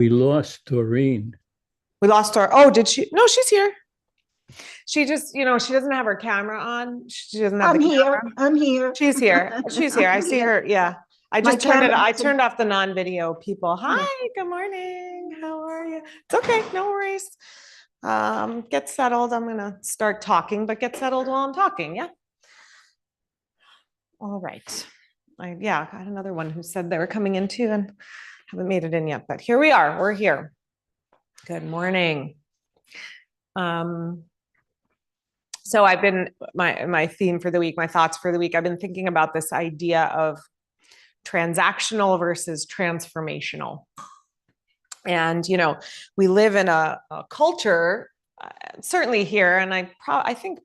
We lost Doreen. We lost her. Oh, did she? No, she's here. She just, she doesn't have her camera on. She doesn't have the I'm here. camera. I'm here. She's here. She's here. I'm I see here. her. Yeah. I My just turned it. camera I doesn't. turned off the non-video people. Yeah. Hi, good morning. How are you? It's okay. No worries. Get settled. I'm gonna start talking, but get settled while I'm talking. Yeah. All right. I got another one who said they were coming in too and haven't made it in yet, but here we are. We're here. Good morning. So I've been my theme for the week, my thoughts for the week. I've been thinking about this idea of transactional versus transformational. And we live in a culture, certainly here, and I think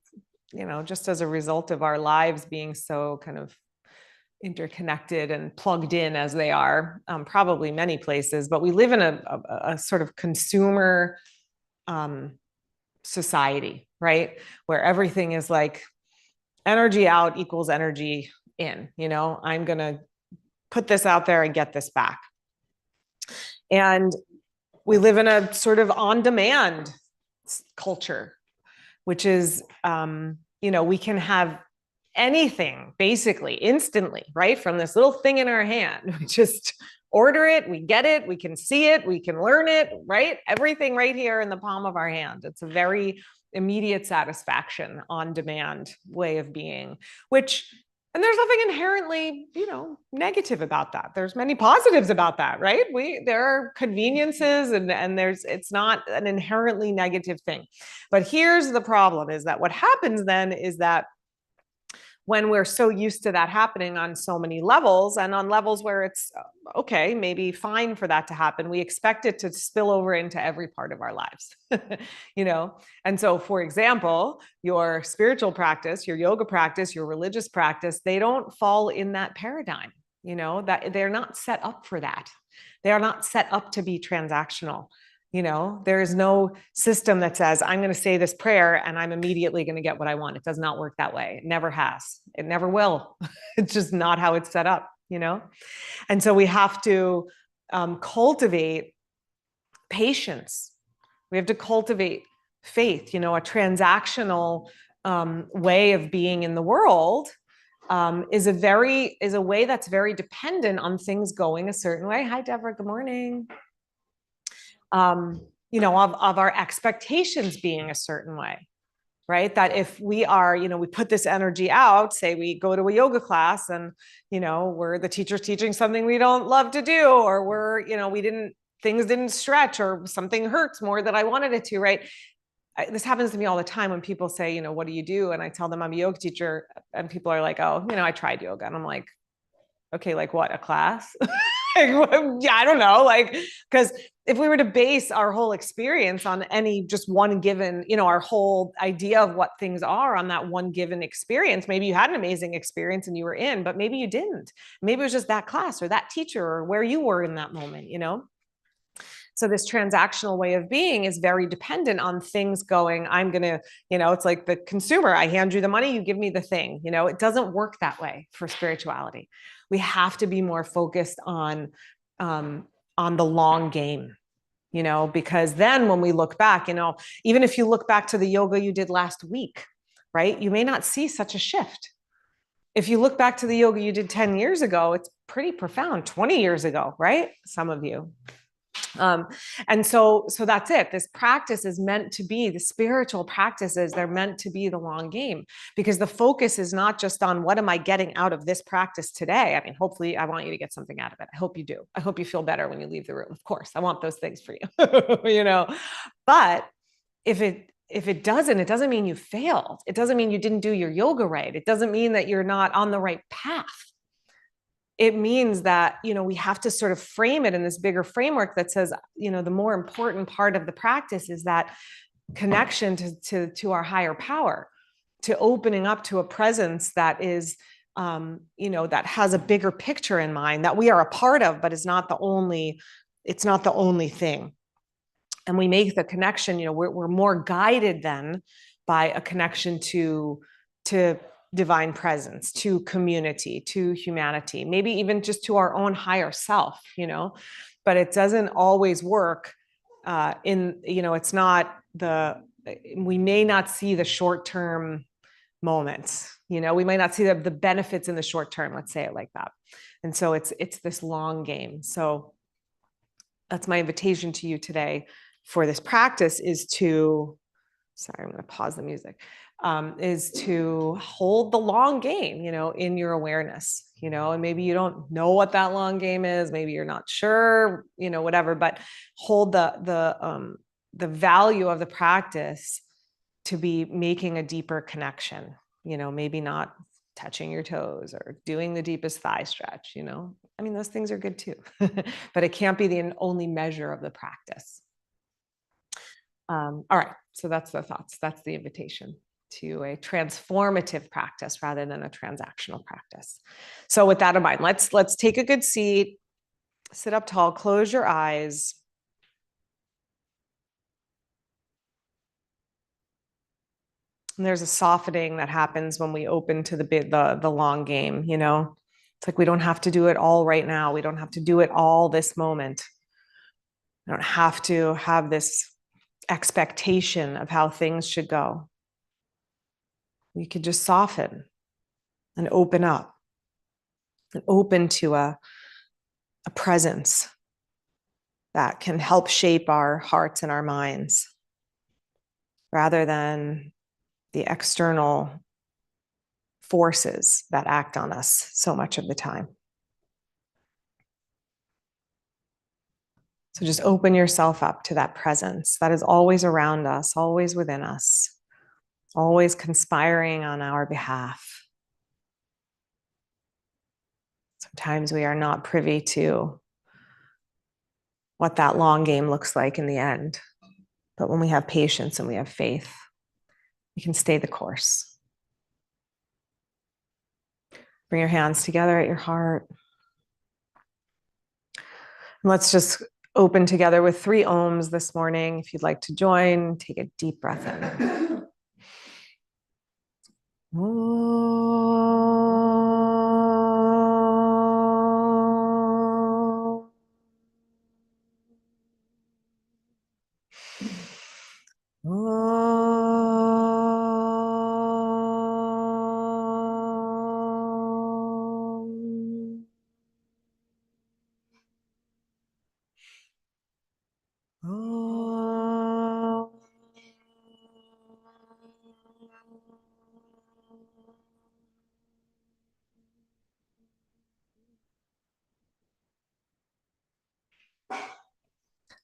just as a result of our lives being so kind of interconnected and plugged in as they are, probably many places, but we live in a sort of consumer society, right? Where everything is like energy out equals energy in, I'm going to put this out there and get this back. And we live in a sort of on-demand culture, which is, we can have anything basically instantly, right? From this little thing in our hand, we just order it, we get it, we can see it, we can learn it, right? Everything right here in the palm of our hand. It's a very immediate satisfaction, on-demand way of being, and there's nothing inherently, negative about that. There's many positives about that, right? There are conveniences and it's not an inherently negative thing. But here's the problem is that what happens then is that when we're so used to that happening on so many levels and on levels where it's okay, maybe fine for that to happen, we expect it to spill over into every part of our lives, And so, for example, your spiritual practice, your yoga practice, your religious practice, they don't fall in that paradigm, that they're not set up for that. They are not set up to be transactional. There is no system that says, I'm going to say this prayer and I'm immediately going to get what I want. It does not work that way. It never has. It never will. It's just not how it's set up, And so we have to cultivate patience. We have to cultivate faith, a transactional way of being in the world is a way that's very dependent on things going a certain way. Hi, Deborah. Good morning. Of our expectations being a certain way, right? That if we are, we put this energy out, say we go to a yoga class and, we're the teacher's teaching something we don't love to do, or things didn't stretch or something hurts more than I wanted it to, right? This happens to me all the time when people say, what do you do? And I tell them I'm a yoga teacher and people are like, oh, I tried yoga. And I'm like, okay, like what, a class? Yeah, I don't know. Because if we were to base our whole experience on any just one given, our whole idea of what things are on that one given experience, maybe you had an amazing experience and you were in, but maybe you didn't. Maybe it was just that class or that teacher or where you were in that moment, So this transactional way of being is very dependent on things going, I'm going to, it's like the consumer. I hand you the money, you give me the thing. It doesn't work that way for spirituality. We have to be more focused on the long game, because then when we look back, even if you look back to the yoga you did last week, right, you may not see such a shift. If you look back to the yoga you did 10 years ago, it's pretty profound. 20 years ago, right? Some of you. And so that's it. This practice is meant to be, the spiritual practices, they're meant to be the long game, because the focus is not just on what am I getting out of this practice today? I mean, hopefully I want you to get something out of it. I hope you do. I hope you feel better when you leave the room. Of course, I want those things for you, but if it doesn't, it doesn't mean you failed. It doesn't mean you didn't do your yoga right. It doesn't mean that you're not on the right path. It means that, we have to sort of frame it in this bigger framework that says, the more important part of the practice is that connection to our higher power, to opening up to a presence that is, that has a bigger picture in mind that we are a part of, but it's not the only thing. And we make the connection, we're more guided then by a connection to divine presence, to community, to humanity, maybe even just to our own higher self, but it doesn't always work. It's not we may not see the short-term moments, we might not see the benefits in the short term, let's say it like that. And so it's this long game. So that's my invitation to you today for this practice is to, sorry, I'm going to pause the music, is to hold the long game, in your awareness, and maybe you don't know what that long game is. Maybe you're not sure, whatever, but hold the value of the practice to be making a deeper connection, maybe not touching your toes or doing the deepest thigh stretch, I mean, those things are good too, but it can't be the only measure of the practice. All right. So that's the thoughts. That's the invitation to a transformative practice rather than a transactional practice. So with that in mind, let's take a good seat, sit up tall, close your eyes. And there's a softening that happens when we open to the long game, It's like we don't have to do it all right now. We don't have to do it all this moment. We don't have to have this expectation of how things should go. We could just soften and open up and open to a presence that can help shape our hearts and our minds rather than the external forces that act on us so much of the time. So just open yourself up to that presence that is always around us, always within us, always conspiring on our behalf. Sometimes we are not privy to what that long game looks like in the end. But when we have patience and we have faith, we can stay the course. Bring your hands together at your heart. And let's just open together with 3 ohms this morning. If you'd like to join, take a deep breath in.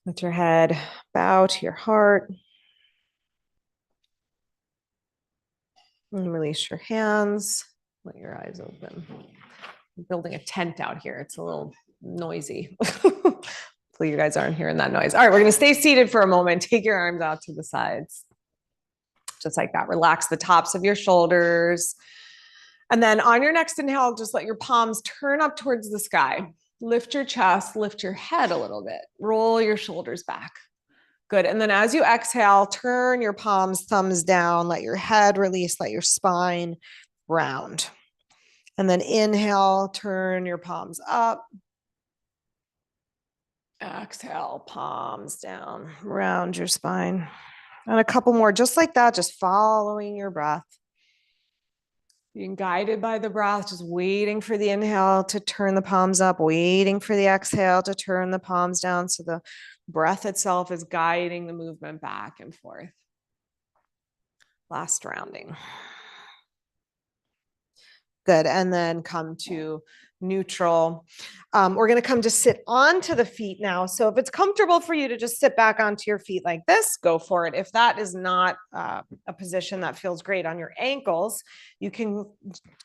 Let your head bow to your heart. And release your hands. Let your eyes open. I'm building a tent out here. It's a little noisy. Hopefully you guys aren't hearing that noise. All right, we're going to stay seated for a moment. Take your arms out to the sides. Just like that. Relax the tops of your shoulders. And then on your next inhale, just let your palms turn up towards the sky. Lift your chest, lift your head a little bit. Roll your shoulders back. Good. And then as you exhale, turn your palms, thumbs down, let your head release, let your spine round. And then inhale, turn your palms up. Exhale, palms down, round your spine. And a couple more just like that, just following your breath. Being guided by the breath, just waiting for the inhale to turn the palms up, waiting for the exhale to turn the palms down. So the breath itself is guiding the movement back and forth. Last rounding. Good. And then come to neutral. We're going to come to sit onto the feet now. So if it's comfortable for you to just sit back onto your feet like this, go for it. If that is not a position that feels great on your ankles, you can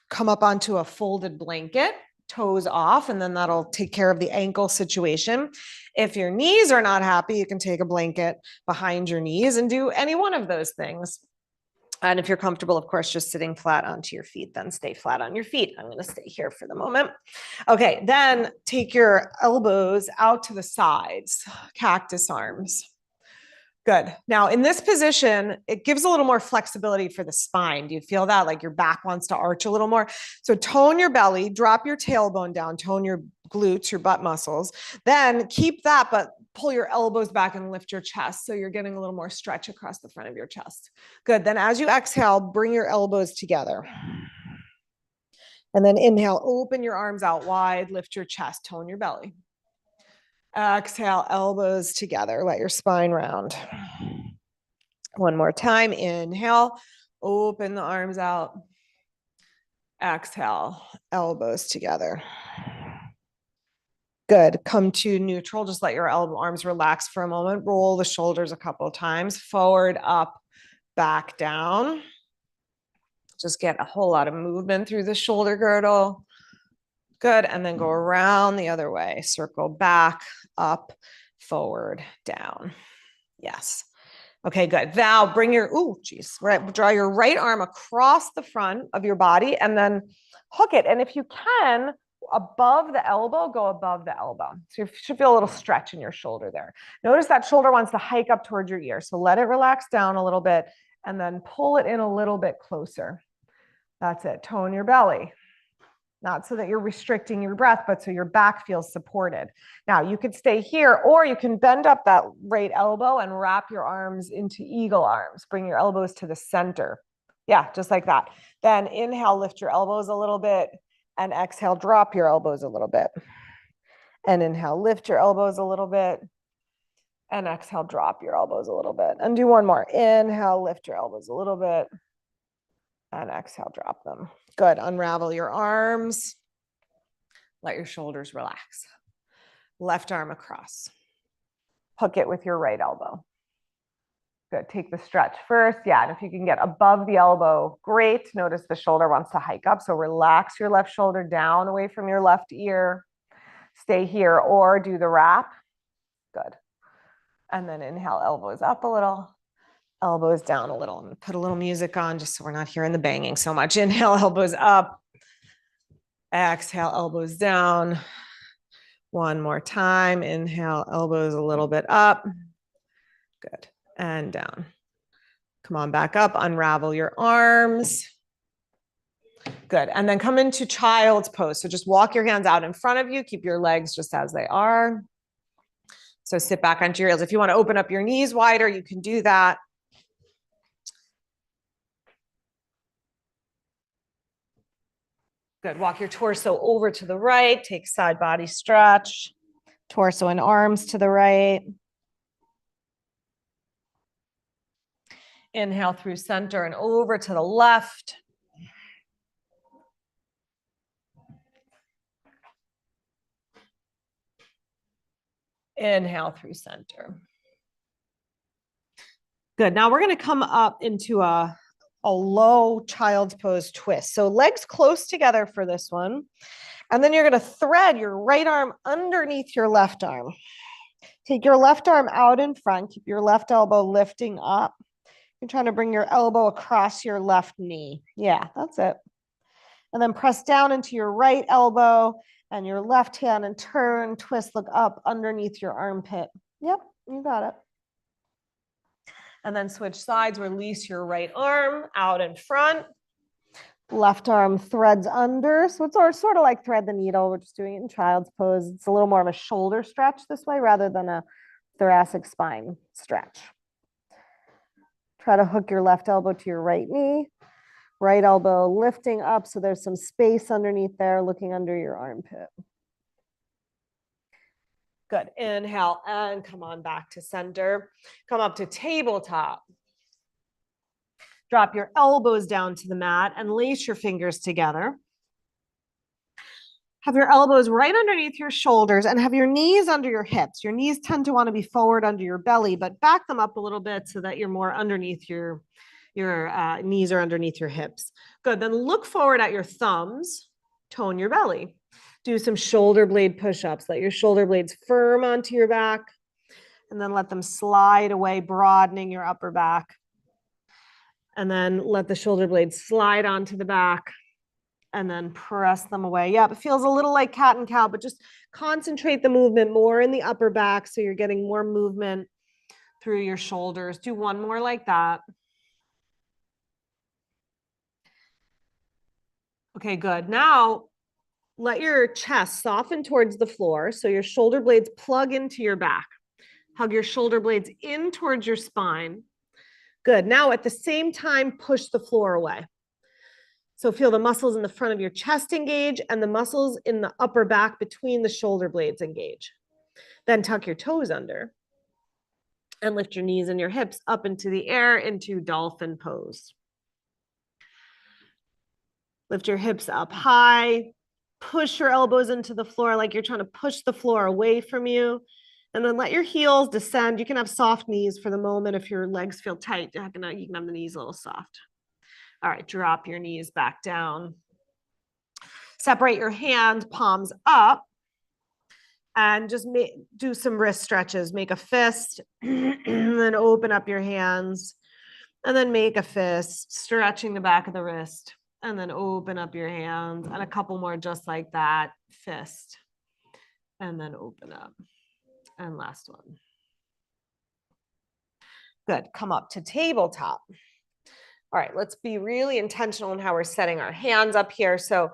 come up onto a folded blanket, toes off, and then that'll take care of the ankle situation. If your knees are not happy, you can take a blanket behind your knees and do any one of those things. And if you're comfortable, of course, just sitting flat onto your feet, then stay flat on your feet. I'm going to stay here for the moment. Okay, then take your elbows out to the sides, cactus arms. Good. Now in this position, it gives a little more flexibility for the spine. Do you feel that? Like your back wants to arch a little more. So tone your belly, drop your tailbone down, tone your glutes, your butt muscles. Then keep that, but pull your elbows back and lift your chest. So you're getting a little more stretch across the front of your chest. Good. Then as you exhale, bring your elbows together. And then inhale, open your arms out wide, lift your chest, tone your belly. Exhale, elbows together, let your spine round. One more time, inhale, open the arms out. Exhale, elbows together. Good. Come to neutral. Just let your arms relax for a moment. Roll the shoulders a couple of times. Forward, up, back, down. Just get a whole lot of movement through the shoulder girdle. Good. And then go around the other way. Circle back, up, forward, down. Yes. Okay, good. Now bring your, draw your right arm across the front of your body and then hook it. And if you can, above the elbow, go above the elbow. So you should feel a little stretch in your shoulder there. Notice that shoulder wants to hike up towards your ear. So let it relax down a little bit and then pull it in a little bit closer. That's it. Tone your belly. Not so that you're restricting your breath, but so your back feels supported. Now you could stay here, or you can bend up that right elbow and wrap your arms into eagle arms. Bring your elbows to the center. Yeah, just like that. Then inhale, lift your elbows a little bit, and exhale, drop your elbows a little bit. And inhale, lift your elbows a little bit, and exhale, drop your elbows a little bit. And do one more. Inhale, lift your elbows a little bit, and exhale, drop them. Good. Unravel your arms. Let your shoulders relax. Left arm across. Hook it with your right elbow. Good. Take the stretch first. Yeah. And if you can get above the elbow, great. Notice the shoulder wants to hike up. So relax your left shoulder down away from your left ear. Stay here or do the wrap. Good. And then inhale, elbows up a little. Elbows down a little. I'm going to put a little music on just so we're not hearing the banging so much. Inhale, elbows up. Exhale, elbows down. One more time. Inhale, elbows a little bit up. Good. And down. Come on back up. Unravel your arms. Good. And then come into child's pose. So just walk your hands out in front of you. Keep your legs just as they are. So sit back onto your heels. If you want to open up your knees wider, you can do that. Good. Walk your torso over to the right. Take side body stretch. Torso and arms to the right. Inhale through center and over to the left. Inhale through center. Good. Now we're going to come up into a low child's pose twist. So legs close together for this one. And then you're going to thread your right arm underneath your left arm. Take your left arm out in front. Keep your left elbow lifting up. You're trying to bring your elbow across your left knee. Yeah, that's it. And then press down into your right elbow and your left hand and turn, twist, look up underneath your armpit. Yep, you got it. And then switch sides, release your right arm out in front. Left arm threads under. So it's sort of like thread the needle. We're just doing it in child's pose. It's a little more of a shoulder stretch this way rather than a thoracic spine stretch. Try to hook your left elbow to your right knee. Right elbow lifting up so there's some space underneath there, looking under your armpit. Good. Inhale and come on back to center. Come up to tabletop. Drop your elbows down to the mat and lace your fingers together. Have your elbows right underneath your shoulders and have your knees under your hips. Your knees tend to want to be forward under your belly, but back them up a little bit so that you're more underneath your knees are underneath your hips. Good. Then look forward at your thumbs. Tone your belly. Do some shoulder blade push-ups. Let your shoulder blades firm onto your back and then let them slide away, broadening your upper back. And then let the shoulder blades slide onto the back and then press them away. Yeah, it feels a little like cat and cow, but just concentrate the movement more in the upper back so you're getting more movement through your shoulders. Do one more like that. Okay, good. Now let your chest soften towards the floor. So your shoulder blades plug into your back. Hug your shoulder blades in towards your spine. Good. Now at the same time, push the floor away. So feel the muscles in the front of your chest engage and the muscles in the upper back between the shoulder blades engage. Then tuck your toes under and lift your knees and your hips up into the air into dolphin pose. Lift your hips up high, push your elbows into the floor like you're trying to push the floor away from you. And then let your heels descend. You can have soft knees for the moment. If your legs feel tight, you can have the knees a little soft. All right, drop your knees back down. Separate your hands, palms up, and just do some wrist stretches. Make a fist, and then open up your hands, and then make a fist, stretching the back of the wrist, and then open up your hands, and a couple more just like that, fist, and then open up. And last one. Good. Come up to tabletop. All right, let's be really intentional in how we're setting our hands up here. So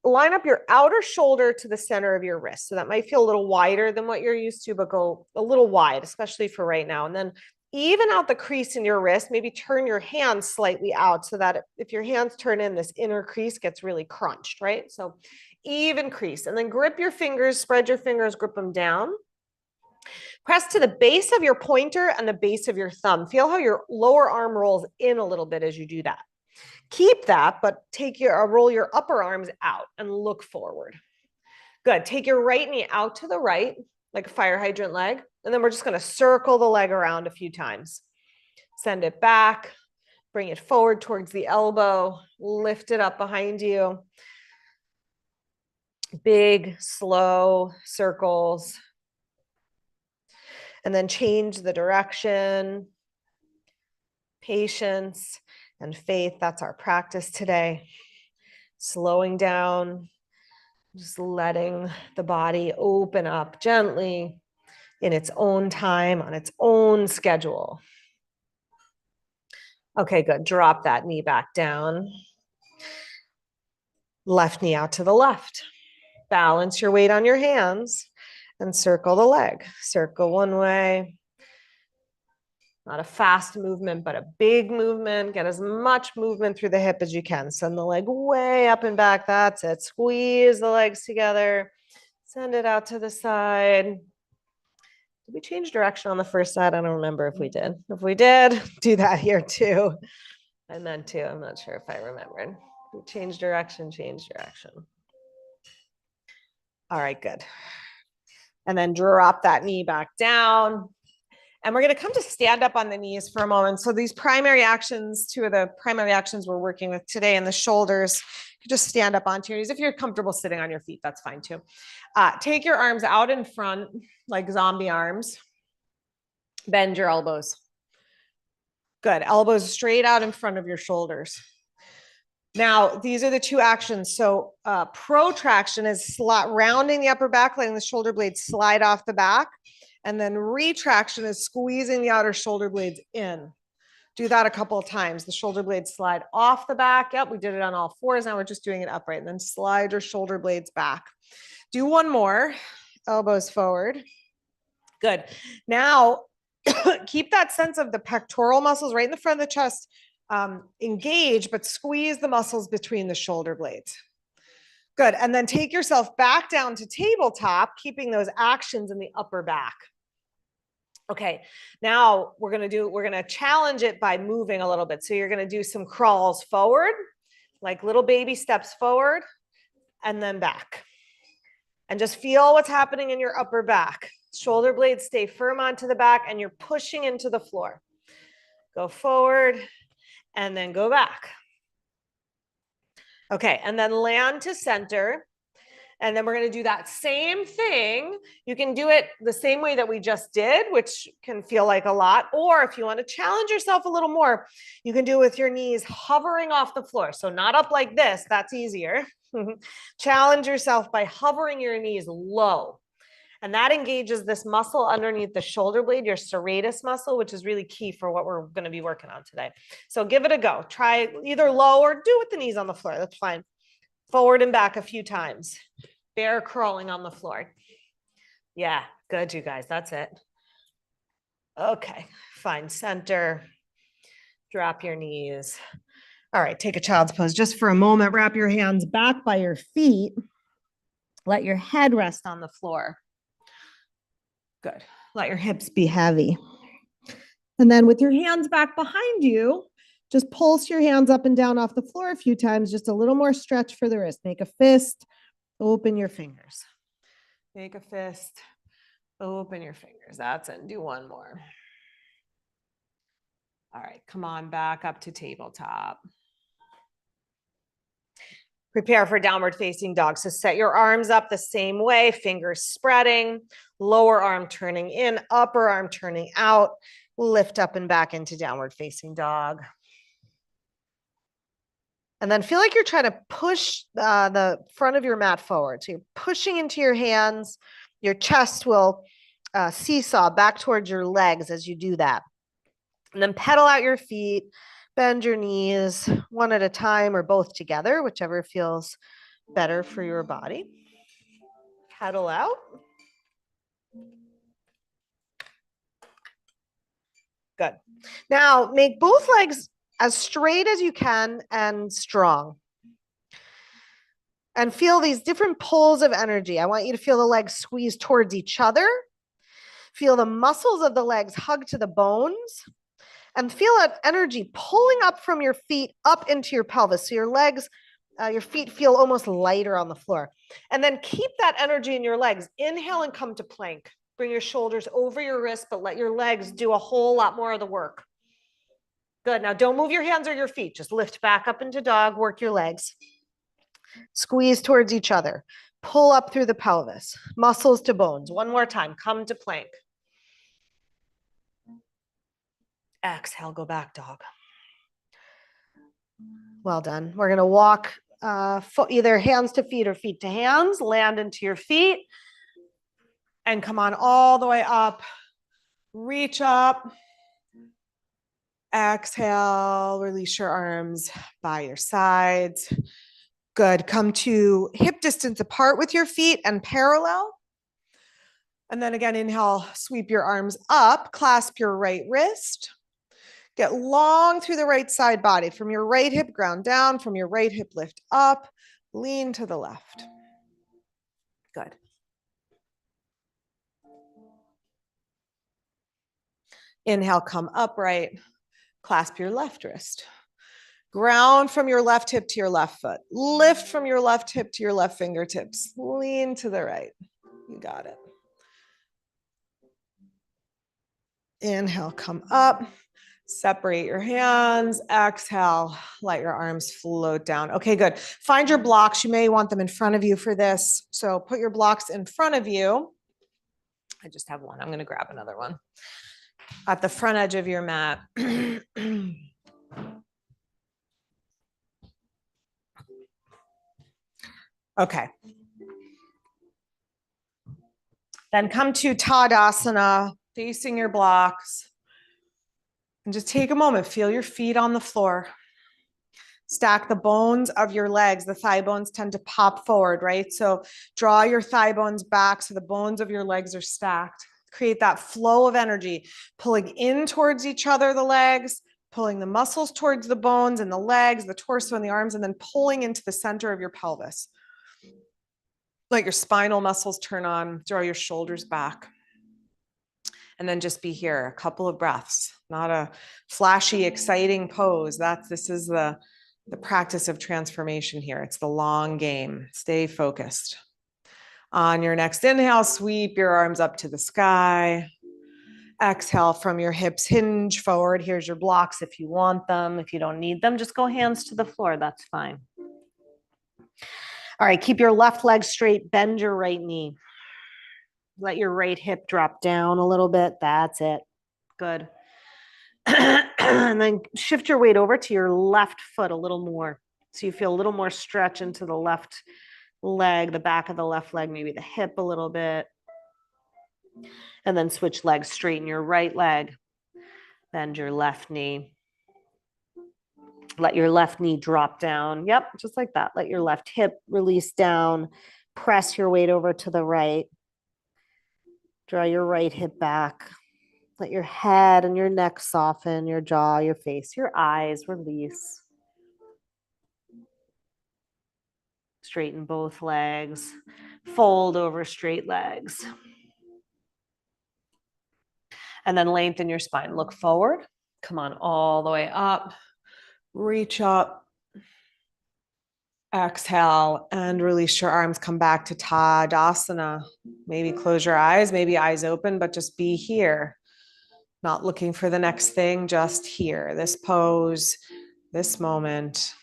line up your outer shoulder to the center of your wrist. So that might feel a little wider than what you're used to, but go a little wide, especially for right now. And then even out the crease in your wrist, maybe turn your hands slightly out so that if your hands turn in, this inner crease gets really crunched, right? So even crease. And then grip your fingers, spread your fingers, grip them down. Press to the base of your pointer and the base of your thumb. Feel how your lower arm rolls in a little bit as you do that. Keep that, but roll your upper arms out and look forward. Good. Take your right knee out to the right, like a fire hydrant leg. And then we're just going to circle the leg around a few times. Send it back. Bring it forward towards the elbow. Lift it up behind you. Big, slow circles. And then change the direction. Patience and faith. That's our practice today. Slowing down, just letting the body open up gently in its own time, on its own schedule. Okay, good. Drop that knee back down. Left knee out to the left. Balance your weight on your hands and circle the leg. Circle one way. Not a fast movement, but a big movement. Get as much movement through the hip as you can. Send the leg way up and back. That's it. Squeeze the legs together. Send it out to the side. Did we change direction on the first side? I don't remember if we did. If we did, do that here too. I meant to. I'm not sure if I remembered. Change direction, change direction. All right, good. And then drop that knee back down. And we're going to come to stand up on the knees for a moment. So these primary actions, two of the primary actions we're working with today in the shoulders, you just stand up onto your knees. If you're comfortable sitting on your feet, that's fine too. Take your arms out in front, like zombie arms. Bend your elbows. Good. Elbows straight out in front of your shoulders. Now, these are the two actions. So protraction is rounding the upper back, letting the shoulder blades slide off the back. And then retraction is squeezing the outer shoulder blades in. Do that a couple of times. The shoulder blades slide off the back. Yep, we did it on all fours. Now we're just doing it upright. And then slide your shoulder blades back. Do one more. Elbows forward. Good. Now, keep that sense of the pectoral muscles right in the front of the chest engage, but squeeze the muscles between the shoulder blades. Good. And then take yourself back down to tabletop, keeping those actions in the upper back. Okay, now we're going to challenge it by moving a little bit. So you're going to do some crawls forward, like little baby steps forward and then back. And just feel what's happening in your upper back. Shoulder blades stay firm onto the back and you're pushing into the floor. Go forward and then go back. Okay, and then land to center. And then we're going to do that same thing. You can do it the same way that we just did, which can feel like a lot. Or if you want to challenge yourself a little more, you can do it with your knees hovering off the floor. So not up like this, that's easier. Challenge yourself by hovering your knees low And that engages this muscle underneath the shoulder blade, your serratus muscle, which is really key for what we're going to be working on today. So give it a go. Try either low or do with the knees on the floor. That's fine. Forward and back a few times. Bear crawling on the floor. Yeah, good, you guys. That's it. Okay, find center. Drop your knees. All right, take a child's pose just for a moment. Wrap your hands back by your feet. Let your head rest on the floor. Good. Let your hips be heavy. And then with your hands back behind you, just pulse your hands up and down off the floor a few times, just a little more stretch for the wrist. Make a fist, open your fingers. Make a fist, open your fingers. That's it. Do one more. All right, come on back up to tabletop. Prepare for downward facing dog. So set your arms up the same way, fingers spreading, lower arm turning in, upper arm turning out, lift up and back into downward facing dog. And then feel like you're trying to push the front of your mat forward. So you're pushing into your hands. Your chest will seesaw back towards your legs as you do that. And then pedal out your feet, bend your knees one at a time or both together, whichever feels better for your body. Pedal out. Good. Now make both legs as straight as you can and strong. And feel these different pulls of energy. I want you to feel the legs squeeze towards each other. Feel the muscles of the legs hug to the bones. And feel that energy pulling up from your feet up into your pelvis. So your legs, your feet feel almost lighter on the floor. And then keep that energy in your legs. Inhale and come to plank. Bring your shoulders over your wrists, but let your legs do a whole lot more of the work. Good. Now don't move your hands or your feet. Just lift back up into dog, work your legs. Squeeze towards each other. Pull up through the pelvis, muscles to bones. One more time. Come to plank. Exhale, go back dog. Well done. We're going to walk either hands to feet or feet to hands. Land into your feet. And come on all the way up. Reach up. Exhale, release your arms by your sides. Good. Come to hip distance apart with your feet and parallel. And then again, inhale, sweep your arms up, clasp your right wrist. Get long through the right side body. From your right hip, ground down. From your right hip, lift up. Lean to the left. Good. Inhale, come upright. Clasp your left wrist. Ground from your left hip to your left foot. Lift from your left hip to your left fingertips. Lean to the right. You got it. Inhale, come up. Separate your hands. Exhale, let your arms float down. Okay, good. Find your blocks. You may want them in front of you for this. So put your blocks in front of you. I just have one. I'm going to grab another one. At the front edge of your mat. Okay. Then come to Tadasana, facing your blocks. And just take a moment, feel your feet on the floor. Stack the bones of your legs. The thigh bones tend to pop forward, right? So draw your thigh bones back so the bones of your legs are stacked. Create that flow of energy, pulling in towards each other, the legs, pulling the muscles towards the bones and the legs, the torso and the arms, and then pulling into the center of your pelvis. Let your spinal muscles turn on, draw your shoulders back. And then just be here, a couple of breaths, not a flashy, exciting pose. This is the practice of transformation here. It's the long game. Stay focused. On your next inhale, sweep your arms up to the sky. Exhale from your hips, hinge forward. Here's your blocks if you want them. If you don't need them, just go hands to the floor. That's fine. All right, keep your left leg straight. Bend your right knee. Let your right hip drop down a little bit. That's it. Good. And then shift your weight over to your left foot a little more. So you feel a little more stretch into the left leg, the back of the left leg, maybe the hip a little bit. And then switch legs, straighten your right leg, bend your left knee. Let your left knee drop down. Yep, just like that. Let your left hip release down. Press your weight over to the right. Draw your right hip back. Let your head and your neck soften, your jaw, your face, your eyes release. Straighten both legs. Fold over straight legs. And then lengthen your spine. Look forward. Come on all the way up. Reach up. Exhale and release your arms. Come back to Tadasana. Maybe close your eyes, maybe eyes open, but just be here. Not looking for the next thing, just here. This pose, this moment.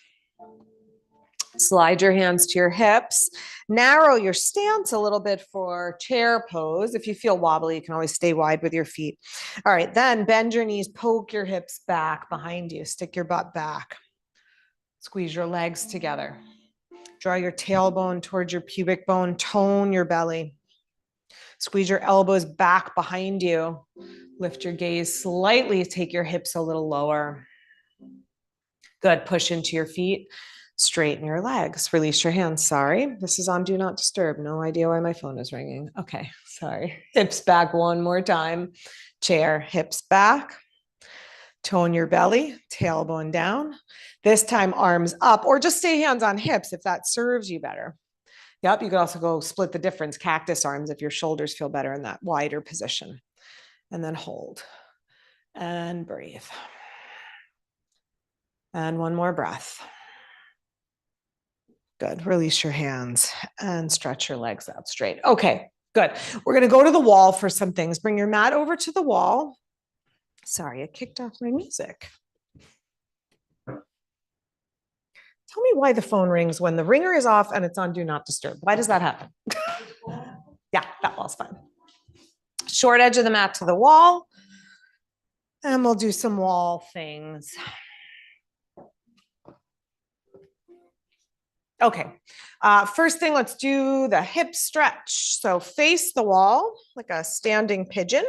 Slide your hands to your hips. Narrow your stance a little bit for chair pose. If you feel wobbly, you can always stay wide with your feet. All right, then bend your knees, poke your hips back behind you, stick your butt back. Squeeze your legs together. Draw your tailbone towards your pubic bone, tone your belly. Squeeze your elbows back behind you. Lift your gaze slightly, take your hips a little lower. Good, push into your feet. Straighten your legs. Release your hands. Sorry, this is on Do Not Disturb. No idea why my phone is ringing. Okay, sorry. Hips back one more time. Chair, hips back. Tone your belly, tailbone down. This time, arms up, or just stay hands on hips if that serves you better. Yep, you could also go split the difference, cactus arms, if your shoulders feel better in that wider position. And then hold and breathe. And one more breath. Good. Release your hands and stretch your legs out straight. Okay, good. We're going to go to the wall for some things. Bring your mat over to the wall. Sorry, I kicked off my music. Tell me why the phone rings when the ringer is off and it's on Do Not Disturb. Why does that happen? Yeah, that wall's fine. Short edge of the mat to the wall. And we'll do some wall things. Okay, first thing, let's do the hip stretch. So face the wall like a standing pigeon,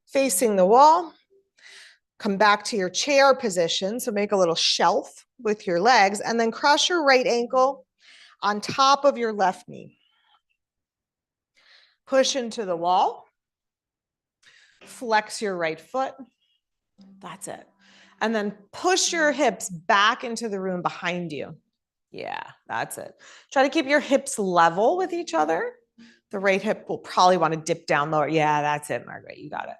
facing the wall. Come back to your chair position. So make a little shelf with your legs and then cross your right ankle on top of your left knee. Push into the wall. Flex your right foot. That's it. And then push your hips back into the room behind you. Yeah, that's it. Try to keep your hips level with each other. The right hip will probably want to dip down lower. Yeah, that's it, Margaret. You got it.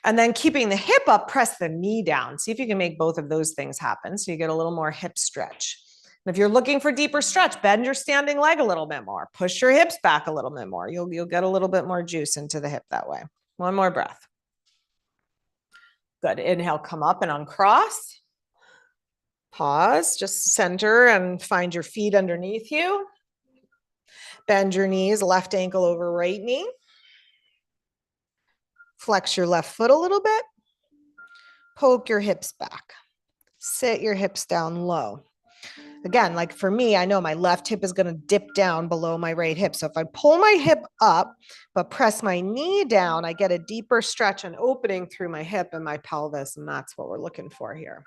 And then keeping the hip up, press the knee down. See if you can make both of those things happen so you get a little more hip stretch. And if you're looking for deeper stretch, bend your standing leg a little bit more. Push your hips back a little bit more. You'll get a little bit more juice into the hip that way. One more breath. Good. Inhale, come up and uncross. Pause, just center and find your feet underneath you. Bend your knees, left ankle over right knee. Flex your left foot a little bit. Poke your hips back. Sit your hips down low. Again, like for me, I know my left hip is going to dip down below my right hip. So if I pull my hip up, but press my knee down, I get a deeper stretch and opening through my hip and my pelvis. And that's what we're looking for here.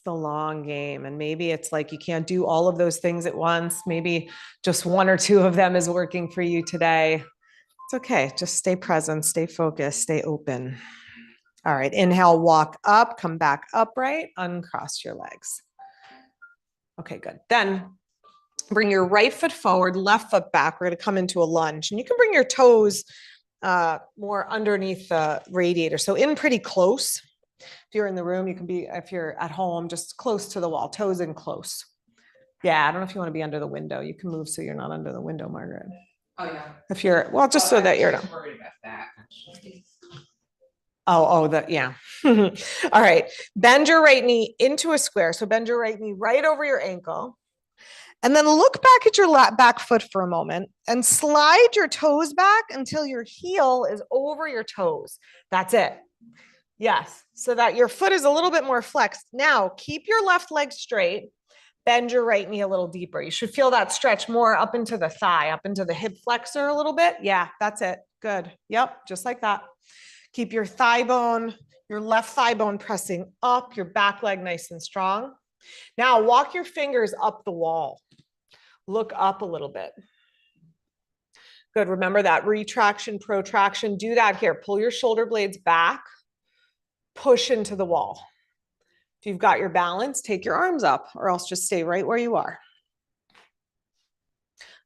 The long game. And maybe it's like you can't do all of those things at once. Maybe just one or two of them is working for you today. It's okay. Just stay present, stay focused, stay open. All right. Inhale, walk up, come back upright, uncross your legs. Okay, good. Then bring your right foot forward, left foot back. We're going to come into a lunge. And you can bring your toes more underneath the radiator. So in pretty close. If you're in the room, you can be, if you're at home, just close to the wall, toes in close. Yeah, I don't know if you want to be under the window. You can move so you're not under the window, Margaret. Oh, yeah. If you're, well, just so that you're not. Worried about that, actually. Yeah. All right. Bend your right knee into a square. So bend your right knee right over your ankle. And then look back at your back foot for a moment and slide your toes back until your heel is over your toes. That's it. Yes, so that your foot is a little bit more flexed. Now, keep your left leg straight. Bend your right knee a little deeper. You should feel that stretch more up into the thigh, up into the hip flexor a little bit. Yeah, that's it. Good. Yep, just like that. Keep your thigh bone, your left thigh bone pressing up, your back leg nice and strong. Now walk your fingers up the wall. Look up a little bit. Good. Remember that retraction, protraction. Do that here. Pull your shoulder blades back. Push into the wall. If you've got your balance, take your arms up, or else just stay right where you are.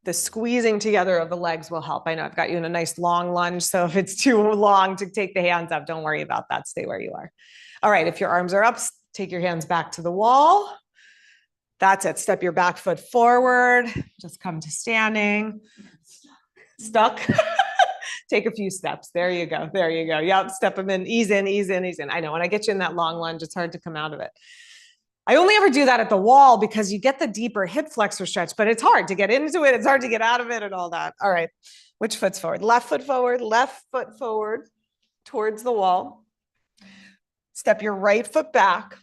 The squeezing together of the legs will help. I know I've got you in a nice long lunge, so if it's too long to take the hands up, don't worry about that. Stay where you are. All right, if your arms are up, take your hands back to the wall. That's it. Step your back foot forward. Just come to standing. Stuck. Take a few steps. There you go. There you go. Yep. Step them in. Ease in, ease in, ease in. I know when I get you in that long lunge, it's hard to come out of it. I only ever do that at the wall because you get the deeper hip flexor stretch, but it's hard to get into it. It's hard to get out of it and all that. All right. Which foot's forward? Left foot forward towards the wall. Step your right foot back.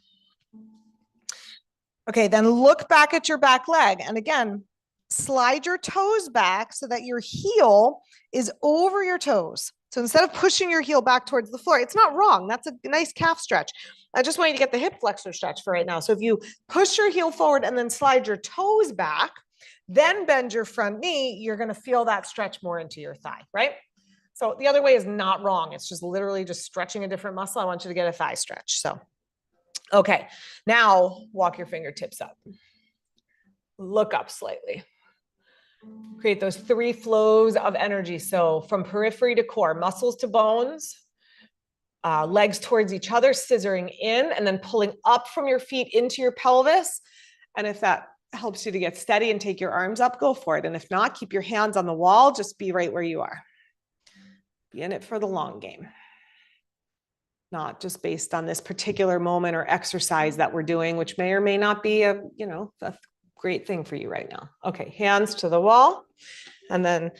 Okay. Then look back at your back leg. And again, slide your toes back so that your heel is over your toes. So instead of pushing your heel back towards the floor, it's not wrong. That's a nice calf stretch. I just want you to get the hip flexor stretch for right now. So if you push your heel forward and then slide your toes back, then bend your front knee, you're going to feel that stretch more into your thigh, right? So the other way is not wrong. It's just literally just stretching a different muscle. I want you to get a thigh stretch. So, okay. Now walk your fingertips up. Look up slightly. Create those three flows of energy. So from periphery to core, muscles to bones, legs towards each other, scissoring in, and then pulling up from your feet into your pelvis. And if that helps you to get steady and take your arms up, go for it. And if not, keep your hands on the wall. Just be right where you are. Be in it for the long game. Not just based on this particular moment or exercise that we're doing, which may or may not be a great thing for you right now. Okay, hands to the wall, and then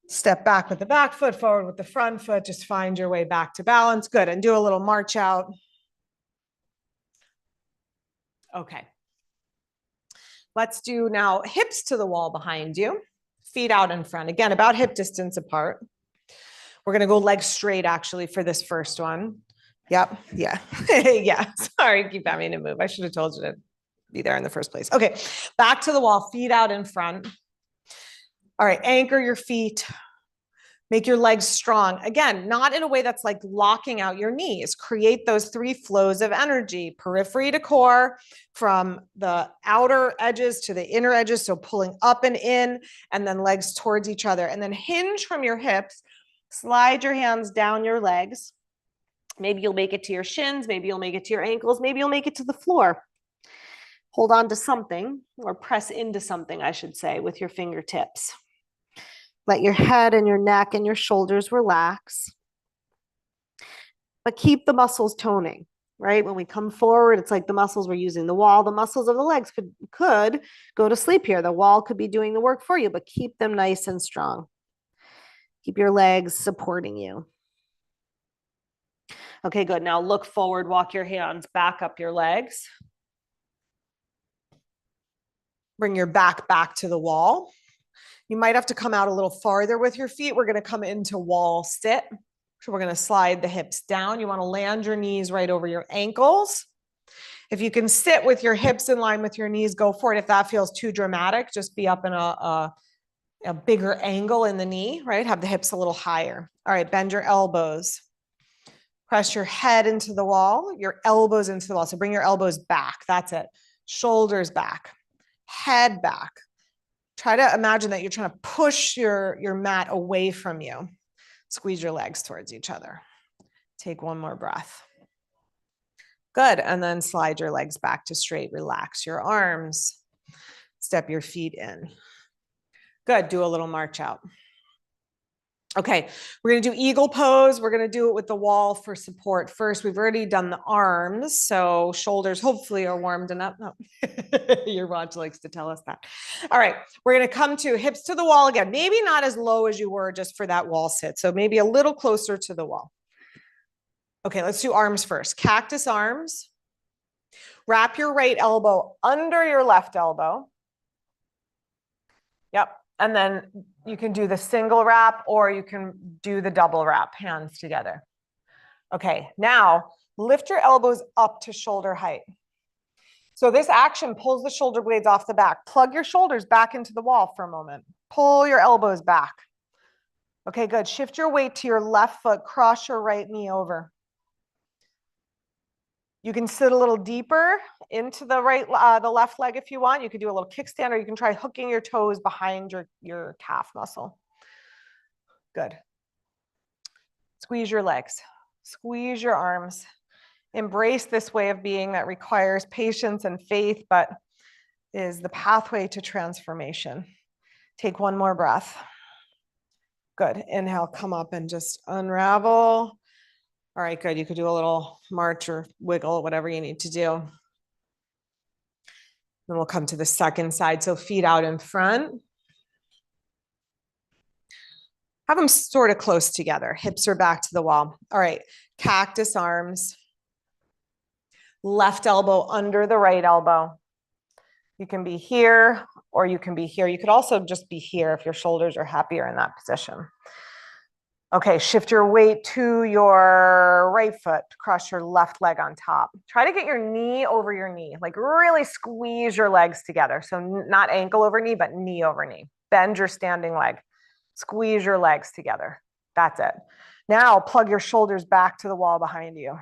step back with the back foot, forward with the front foot. Just find your way back to balance. Good. And do a little march out. Okay. Let's do now hips to the wall behind you, feet out in front. Again, about hip distance apart. We're going to go legs straight actually for this first one. Yep. Yeah. Yeah. Sorry, keep having to move. I should have told you to be there in the first place. Okay. Back to the wall, feet out in front. All right. Anchor your feet. Make your legs strong. Again, not in a way that's like locking out your knees. Create those three flows of energy, periphery to core, from the outer edges to the inner edges. So pulling up and in, and then legs towards each other. And then hinge from your hips. Slide your hands down your legs. Maybe you'll make it to your shins. Maybe you'll make it to your ankles. Maybe you'll make it to the floor. Hold on to something, or press into something, I should say, with your fingertips. Let your head and your neck and your shoulders relax. But keep the muscles toning, right? When we come forward, it's like the muscles we're using the wall. The muscles of the legs could go to sleep here. The wall could be doing the work for you, but keep them nice and strong. Keep your legs supporting you. Okay, good. Now look forward, walk your hands back up your legs. Bring your back to the wall. You might have to come out a little farther with your feet. We're going to come into wall sit. So we're going to slide the hips down. You want to land your knees right over your ankles. If you can sit with your hips in line with your knees, go for it. If that feels too dramatic, just be up in a bigger angle in the knee, right? Have the hips a little higher. All right, bend your elbows. Press your head into the wall, your elbows into the wall. So bring your elbows back. That's it. Shoulders back, head back. Try to imagine that you're trying to push your mat away from you. Squeeze your legs towards each other. Take one more breath. Good. And then slide your legs back to straight. Relax your arms. Step your feet in. Good. Do a little march out. Okay, we're going to do eagle pose. We're going to do it with the wall for support first. We've already done the arms, so shoulders hopefully are warmed enough. No. Your watch likes to tell us that. All right, we're going to come to hips to the wall again. Maybe not as low as you were just for that wall sit, so maybe a little closer to the wall. Okay, let's do arms first. Cactus arms. Wrap your right elbow under your left elbow. Yep. And then you can do the single wrap or you can do the double wrap, hands together. Okay, now lift your elbows up to shoulder height. So this action pulls the shoulder blades off the back. Plug your shoulders back into the wall for a moment. Pull your elbows back. Okay, good. Shift your weight to your left foot. Cross your right knee over. You can sit a little deeper into the the left leg if you want. You could do a little kickstand, or you can try hooking your toes behind your calf muscle. Good. Squeeze your legs. Squeeze your arms. Embrace this way of being that requires patience and faith, but is the pathway to transformation. Take one more breath. Good. Inhale, come up and just unravel. All right, good. You could do a little march or wiggle, whatever you need to do. Then we'll come to the second side. So feet out in front. Have them sort of close together. Hips are back to the wall. All right, cactus arms. Left elbow under the right elbow. You can be here or you can be here. You could also just be here if your shoulders are happier in that position. Okay, shift your weight to your right foot. Cross your left leg on top. Try to get your knee over your knee. Like really squeeze your legs together. So not ankle over knee, but knee over knee. Bend your standing leg. Squeeze your legs together. That's it. Now plug your shoulders back to the wall behind you.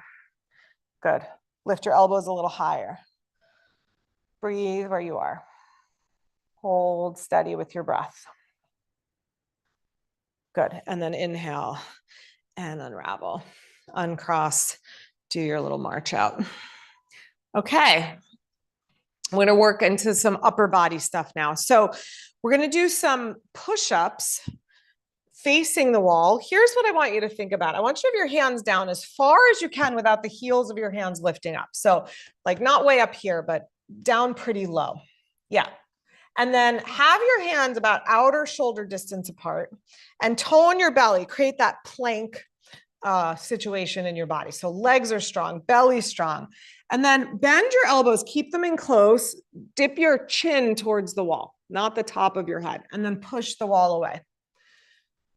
Good. Lift your elbows a little higher. Breathe where you are. Hold steady with your breath. Good. And then inhale and unravel. Uncross. Do your little march out. Okay. I'm going to work into some upper body stuff now. So we're going to do some push-ups facing the wall. Here's what I want you to think about. I want you to have your hands down as far as you can without the heels of your hands lifting up. So like not way up here, but down pretty low. Yeah. And then have your hands about outer shoulder distance apart and tone your belly. Create that plank situation in your body. So legs are strong, belly strong. And then bend your elbows, keep them in close, dip your chin towards the wall, not the top of your head, and then push the wall away.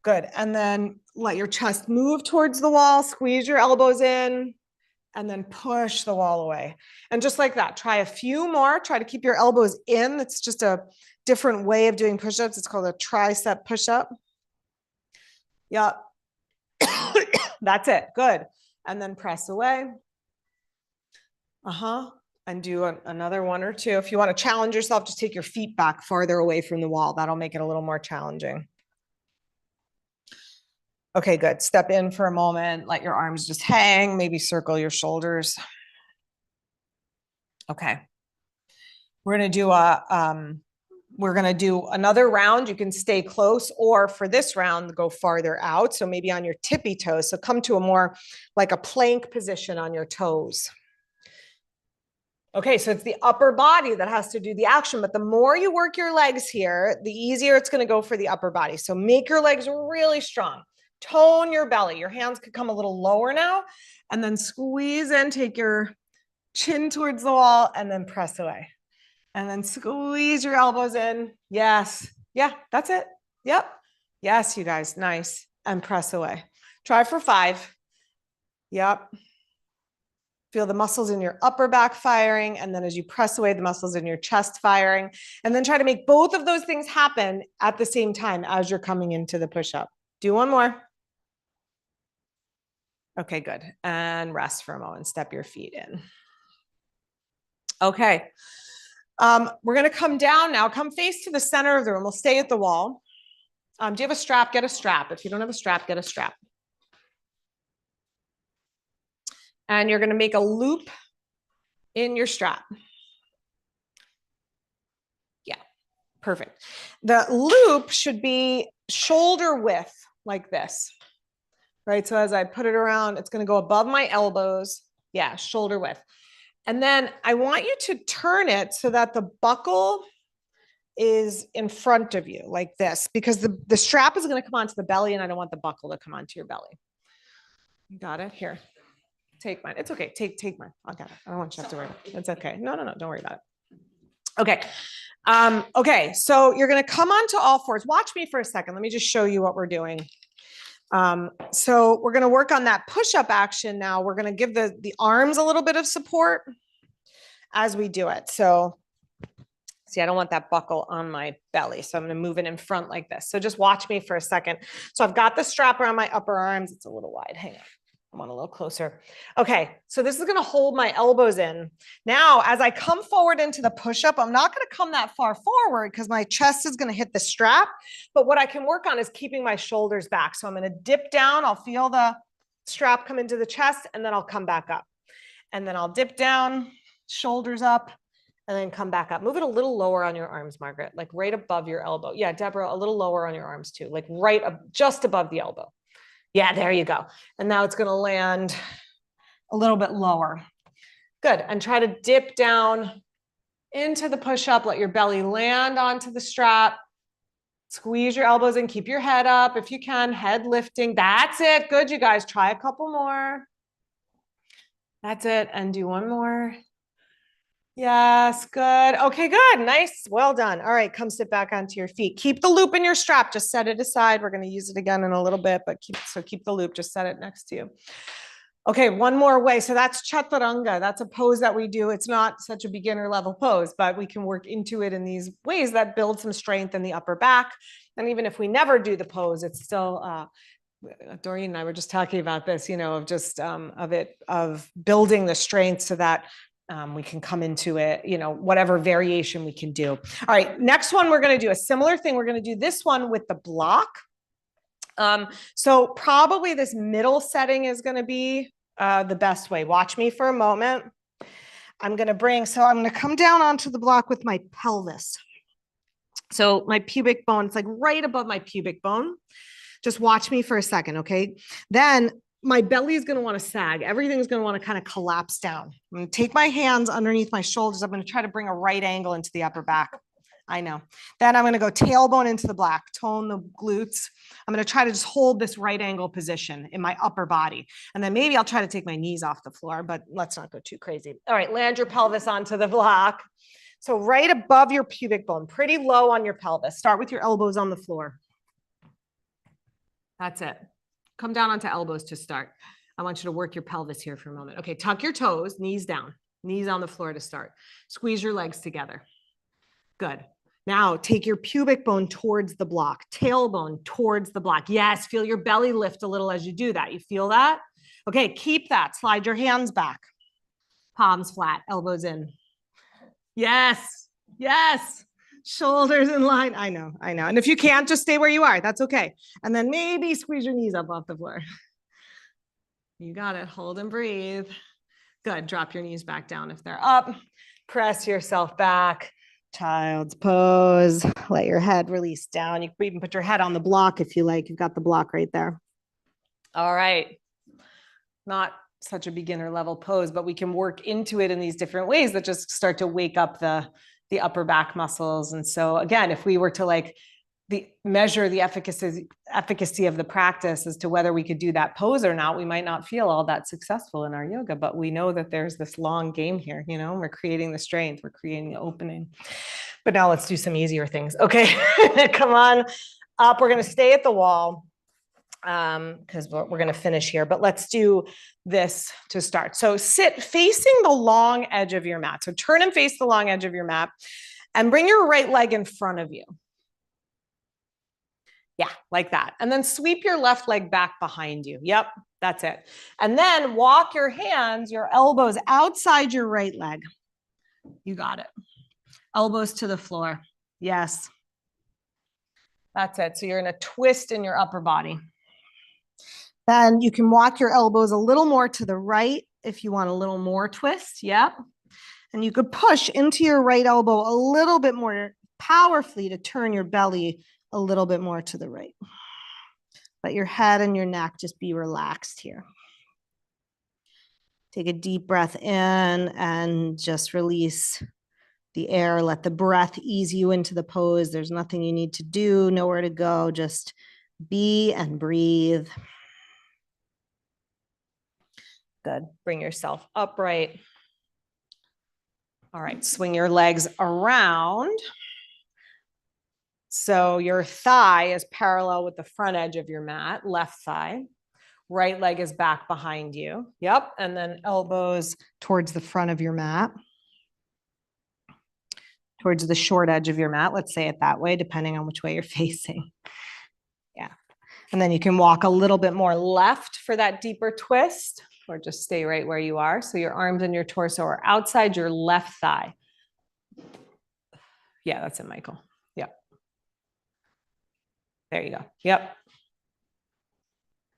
Good. And then let your chest move towards the wall, squeeze your elbows in, and then push the wall away. And just like that, try a few more. Try to keep your elbows in. It's just a different way of doing push-ups. It's called a tricep push-up. Yep. That's it. Good. And then press away. And do another one or two. If you want to challenge yourself, just take your feet back farther away from the wall. That'll make it a little more challenging. Okay, good. Step in for a moment. Let your arms just hang. Maybe circle your shoulders. Okay. We're going to do another round. You can stay close, or for this round, go farther out. So maybe on your tippy toes. So come to a more like a plank position on your toes. Okay, so it's the upper body that has to do the action, but the more you work your legs here, the easier it's going to go for the upper body. So make your legs really strong. Tone your belly. Your hands could come a little lower now, and then squeeze in, take your chin towards the wall, and then press away. And then squeeze your elbows in. Yes. Yeah, that's it. Yep. Yes, you guys. Nice. And press away. Try for 5. Yep. Feel the muscles in your upper back firing. And then as you press away, the muscles in your chest firing. And then try to make both of those things happen at the same time as you're coming into the push-up. Do one more. Okay, good. And rest for a moment. Step your feet in. Okay. We're going to come down now. Come face to the center of the room. We'll stay at the wall. Do you have a strap? Get a strap. If you don't have a strap, get a strap. And you're going to make a loop in your strap. Yeah, perfect. The loop should be shoulder width like this, right? So as I put it around, it's going to go above my elbows. Yeah, shoulder width. And then I want you to turn it so that the buckle is in front of you like this, because the strap is going to come onto the belly and I don't want the buckle to come onto your belly. You got it? Here. take mine. It's okay. Take mine. I got it. I don't want you to have to worry about it. It's okay. No, don't worry about it. Okay. Okay. So you're going to come onto all fours. Watch me for a second. Let me just show you what we're doing. So we're going to work on that push-up action now. We're going to give the arms a little bit of support as we do it. So see, I don't want that buckle on my belly. So I'm going to move it in front like this. So just watch me for a second. So I've got the strap around my upper arms. It's a little wide. Hang on. I want a little closer. Okay. So this is going to hold my elbows in. Now, as I come forward into the push-up, I'm not going to come that far forward because my chest is going to hit the strap. But what I can work on is keeping my shoulders back. So I'm going to dip down. I'll feel the strap come into the chest, and then I'll come back up. And then I'll dip down, shoulders up, and then come back up. Move it a little lower on your arms, Margaret, like right above your elbow. Yeah, Deborah, a little lower on your arms too, like right up, just above the elbow. Yeah, there you go. And now it's going to land a little bit lower. Good. And try to dip down into the push-up. Let your belly land onto the strap. Squeeze your elbows and keep your head up if you can. Head lifting. That's it. Good, you guys. Try a couple more. That's it. And do one more. Yes, good. Okay, good. Nice. Well done. All right, come sit back onto your feet. Keep the loop in your strap. Just set it aside. We're going to use it again in a little bit, but keep the loop. Just set it next to you. Okay, one more way. So that's chaturanga. That's a pose that we do. It's not such a beginner level pose, but we can work into it in these ways that build some strength in the upper back. And even if we never do the pose, it's still Doreen and I were just talking about this, of just of building the strength so that we can come into it, whatever variation we can do. All right, next one, we're going to do a similar thing. We're going to do this one with the block. So probably this middle setting is going to be the best way. Watch me for a moment. I'm going to come down onto the block with my pelvis. So my pubic bone, it's like right above my pubic bone. Just watch me for a second, okay? Then my belly is going to want to sag. Everything's going to want to kind of collapse down. I'm going to take my hands underneath my shoulders. I'm going to try to bring a right angle into the upper back. I know. Then I'm going to go tailbone into the black, tone the glutes. I'm going to try to just hold this right angle position in my upper body. And then maybe I'll try to take my knees off the floor, but let's not go too crazy. All right, land your pelvis onto the block. So right above your pubic bone, pretty low on your pelvis. Start with your elbows on the floor. That's it. Come down onto elbows to start. I want you to work your pelvis here for a moment. Okay, tuck your toes, knees down, knees on the floor to start. Squeeze your legs together. Good. Now take your pubic bone towards the block, tailbone towards the block. Yes, feel your belly lift a little as you do that. You feel that? Okay, keep that. Slide your hands back. Palms flat, elbows in. Yes, yes. Shoulders in line. I know. And if you can't, just stay where you are. That's okay. And then maybe squeeze your knees up off the floor. You got it. Hold and breathe. Good. Drop your knees back down if they're up. Press yourself back. Child's pose. Let your head release down. You can even put your head on the block if you like. You've got the block right there. All right. Not such a beginner level pose, but we can work into it in these different ways that just start to wake up the upper back muscles. And so again, if we were to measure the efficacy of the practice as to whether we could do that pose or not, we might not feel all that successful in our yoga, but we know that there's this long game here, we're creating the strength, we're creating the opening. But now let's do some easier things. Okay, come on up. We're going to stay at the wall because we're going to finish here, but let's do this to start. So sit facing the long edge of your mat. So turn and face the long edge of your mat and bring your right leg in front of you. Yeah, like that. And then sweep your left leg back behind you. Yep, that's it. And then walk your hands, your elbows outside your right leg. You got it. Elbows to the floor. Yes. That's it. So you're in a twist in your upper body. Then you can walk your elbows a little more to the right if you want a little more twist. Yep. And you could push into your right elbow a little bit more powerfully to turn your belly a little bit more to the right. Let your head and your neck just be relaxed here. Take a deep breath in and just release the air. Let the breath ease you into the pose. There's nothing you need to do, nowhere to go. Just be and breathe. Good. Bring yourself upright. All right, swing your legs around. So your thigh is parallel with the front edge of your mat, left thigh. Right leg is back behind you. Yep. And then elbows towards the front of your mat, towards the short edge of your mat. Let's say it that way, depending on which way you're facing. Yeah. And then you can walk a little bit more left for that deeper twist, or just stay right where you are. So your arms and your torso are outside your left thigh. Yeah, that's it, Michael. Yep. There you go. Yep.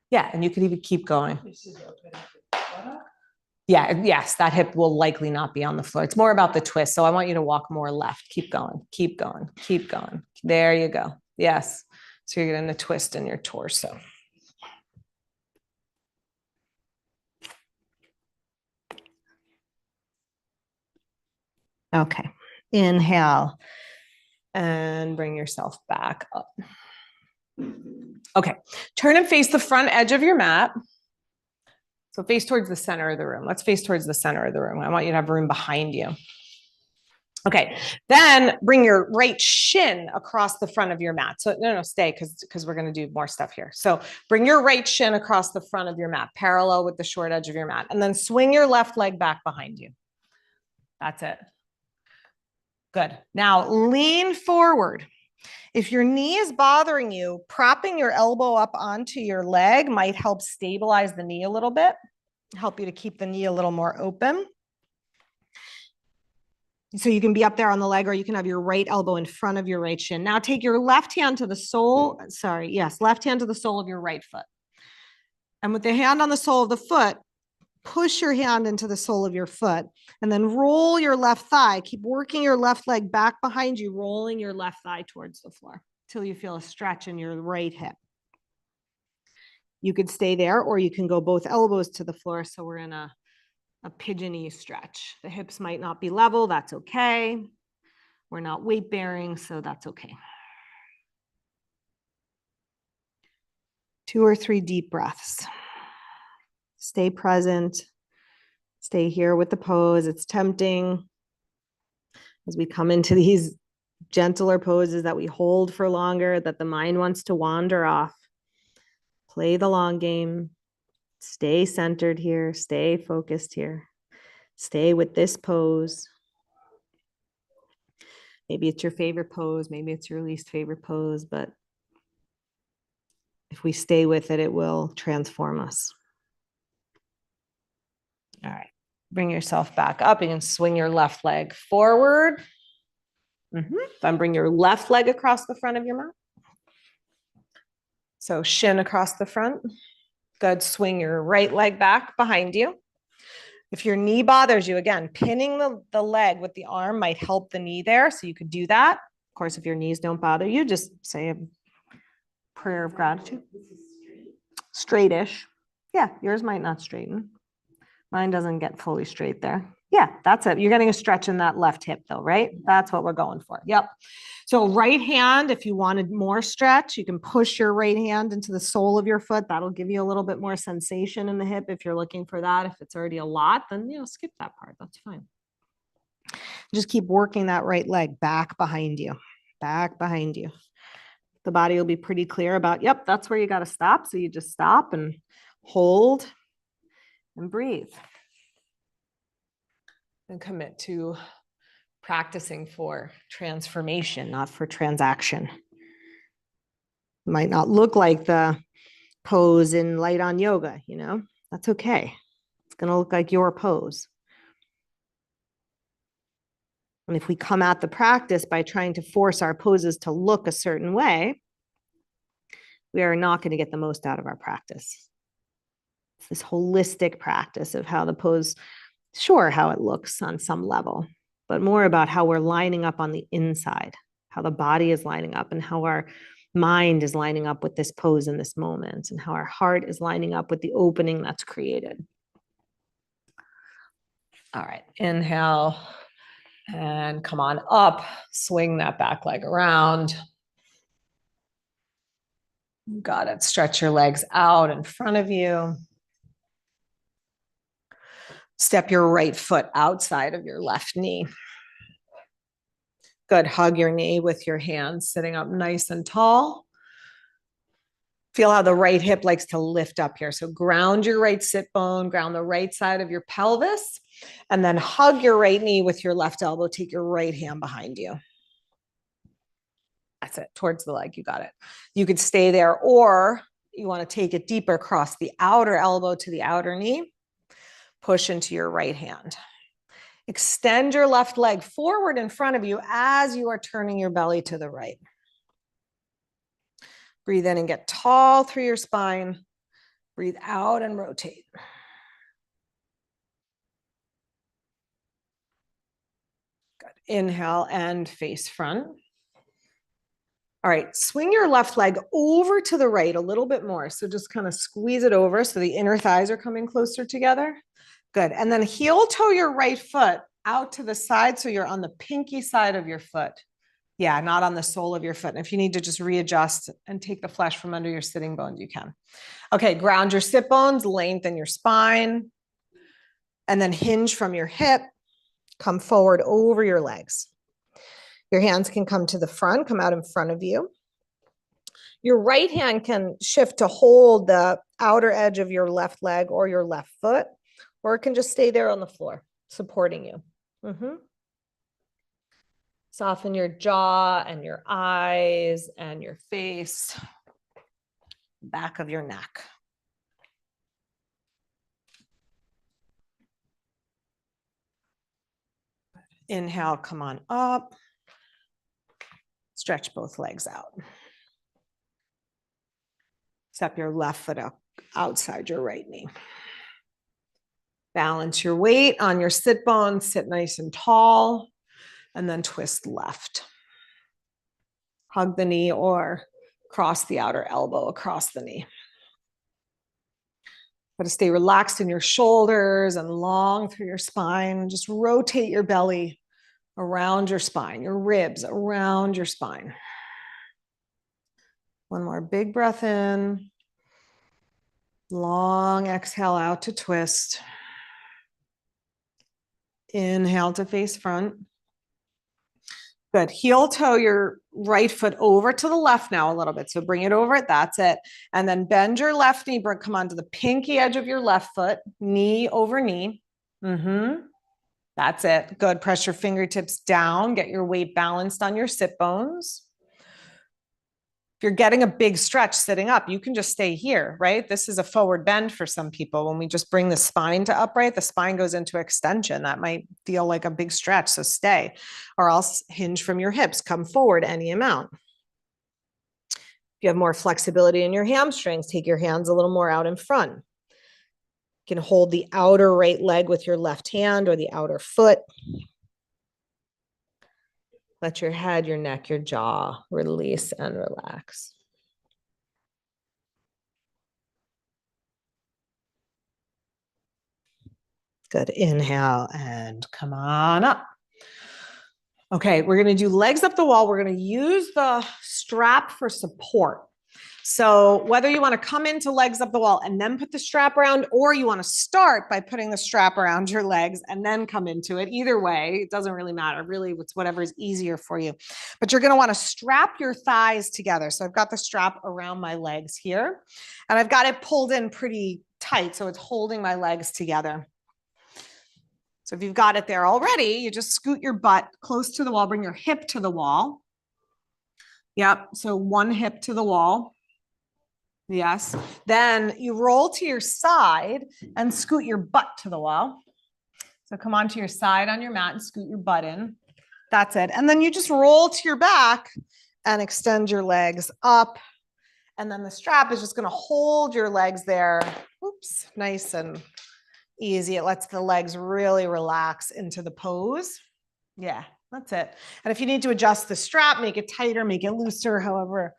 Yeah, and you could even keep going. Yeah, yes, that hip will likely not be on the floor. It's more about the twist. So I want you to walk more left. Keep going, keep going, keep going. There you go. Yes. So you're getting a twist in your torso. Okay. Inhale and bring yourself back up. Okay. Turn and face the front edge of your mat. So face towards the center of the room. Let's face towards the center of the room. I want you to have room behind you. Okay, then bring your right shin across the front of your mat. So no, stay because we're going to do more stuff here. So bring your right shin across the front of your mat, parallel with the short edge of your mat, and then swing your left leg back behind you. That's it. Good. Now lean forward. If your knee is bothering you, propping your elbow up onto your leg might help stabilize the knee a little bit, help you to keep the knee a little more open. So you can be up there on the leg, or you can have your right elbow in front of your right shin. Now take your left hand to the sole, left hand to the sole of your right foot. And with the hand on the sole of the foot, push your hand into the sole of your foot and then roll your left thigh. Keep working your left leg back behind you, rolling your left thigh towards the floor till you feel a stretch in your right hip. You could stay there, or you can go both elbows to the floor. So we're in a pigeony stretch. The hips might not be level. That's okay. We're not weight bearing, so that's okay. 2 or 3 deep breaths. Stay present. Stay here with the pose. It's tempting as we come into these gentler poses that we hold for longer, that the mind wants to wander off. Play the long game. Stay centered here. Stay focused here. Stay with this pose. Maybe it's your favorite pose. Maybe it's your least favorite pose, but if we stay with it, it will transform us. All right. Bring yourself back up. You can swing your left leg forward. Then bring your left leg across the front of your mat. So shin across the front. Good. Swing your right leg back behind you. If your knee bothers you, again, pinning the leg with the arm might help the knee there. So you could do that. Of course, if your knees don't bother you, just say a prayer of gratitude. Straightish. Yeah, yours might not straighten. Mine doesn't get fully straight there. Yeah, that's it. You're getting a stretch in that left hip though, right? That's what we're going for. Yep. So right hand, if you wanted more stretch, you can push your right hand into the sole of your foot. That'll give you a little bit more sensation in the hip if you're looking for that. If it's already a lot, then, skip that part. That's fine. Just keep working that right leg back behind you, back behind you. The body will be pretty clear about, yep, that's where you got to stop. So you just stop and hold and breathe. And commit to practicing for transformation, not for transaction. It might not look like the pose in light on yoga, that's okay. It's going to look like your pose. And if we come at the practice by trying to force our poses to look a certain way, we are not going to get the most out of our practice. It's this holistic practice of how the pose, sure, how it looks on some level, but more about how we're lining up on the inside, how the body is lining up and how our mind is lining up with this pose in this moment and how our heart is lining up with the opening that's created. All right, inhale and come on up, swing that back leg around. Got it. Stretch your legs out in front of you. Step your right foot outside of your left knee. Good. Hug your knee with your hands sitting up nice and tall. Feel how the right hip likes to lift up here. So ground your right sit bone, ground the right side of your pelvis, and then hug your right knee with your left elbow. Take your right hand behind you. That's it, towards the leg. You got it. You could stay there, or you want to take it deeper across the outer elbow to the outer knee. Push into your right hand. Extend your left leg forward in front of you as you are turning your belly to the right. Breathe in and get tall through your spine. Breathe out and rotate. Good. Inhale and face front. All right, swing your left leg over to the right a little bit more. So just kind of squeeze it over so the inner thighs are coming closer together. Good. And then heel toe your right foot out to the side so you're on the pinky side of your foot. Yeah, not on the sole of your foot. And if you need to just readjust and take the flesh from under your sitting bones, you can. Okay, ground your sit bones, lengthen your spine, and then hinge from your hip. Come forward over your legs. Your hands can come to the front, come out in front of you. Your right hand can shift to hold the outer edge of your left leg or your left foot, or it can just stay there on the floor, supporting you. Soften your jaw and your eyes and your face, back of your neck. Inhale, come on up. Stretch both legs out. Step your left foot up outside your right knee. Balance your weight on your sit bones, sit nice and tall, and then twist left. Hug the knee or cross the outer elbow across the knee. Got to stay relaxed in your shoulders and long through your spine. Just rotate your belly around your spine, your ribs around your spine. One more big breath in. Long exhale out to twist. Inhale to face front. Good. Heel toe your right foot over to the left now a little bit. So bring it over. That's it. And then bend your left knee. Come onto the pinky edge of your left foot. Knee over knee. That's it. Good. Press your fingertips down. Get your weight balanced on your sit bones. If you're getting a big stretch sitting up, you can just stay here, right? This is a forward bend for some people. When we just bring the spine to upright, the spine goes into extension. That might feel like a big stretch, so stay. Or else hinge from your hips, come forward any amount. If you have more flexibility in your hamstrings, take your hands a little more out in front. You can hold the outer right leg with your left hand or the outer foot. Let your head, your neck, your jaw release and relax. Good. Inhale and come on up. Okay, we're going to do legs up the wall. We're going to use the strap for support. So whether you want to come into legs up the wall and then put the strap around, or you want to start by putting the strap around your legs and then come into it, either way, it doesn't really matter. Really, it's whatever is easier for you. But you're going to want to strap your thighs together. So I've got the strap around my legs here, and I've got it pulled in pretty tight, so it's holding my legs together. So if you've got it there already, you just scoot your butt close to the wall, bring your hip to the wall. Yep, so one hip to the wall. Yes. Then you roll to your side and scoot your butt to the wall. So come onto your side on your mat and scoot your butt in. That's it. And then you just roll to your back and extend your legs up. And then the strap is just going to hold your legs there. Oops, nice and easy. It lets the legs really relax into the pose. Yeah, that's it. And if you need to adjust the strap, make it tighter, make it looser, however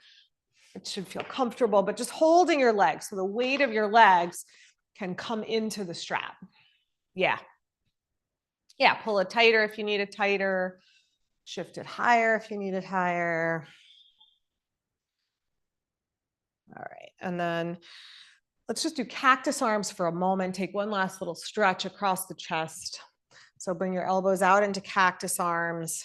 it should feel comfortable, but just holding your legs so the weight of your legs can come into the strap. Yeah. Yeah, pull it tighter if you need it tighter. Shift it higher if you need it higher. All right, and then Let's just do cactus arms for a moment. Take one last little stretch across the chest. So bring your elbows out into cactus arms.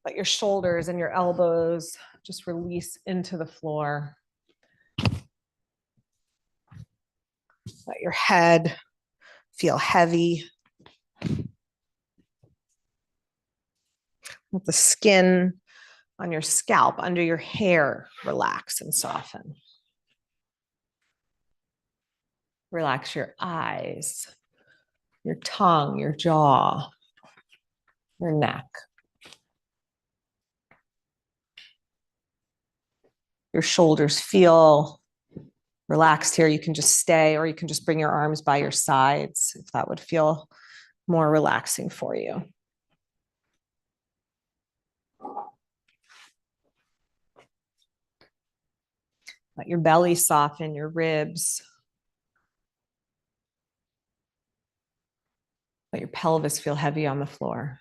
Let your shoulders and your elbows just release into the floor. Let your head feel heavy. Let the skin on your scalp, under your hair, relax and soften. Relax your eyes, your tongue, your jaw, your neck. Your shoulders feel relaxed here. You can just stay, or you can just bring your arms by your sides if that would feel more relaxing for you. Let your belly soften, your ribs. Let your pelvis feel heavy on the floor.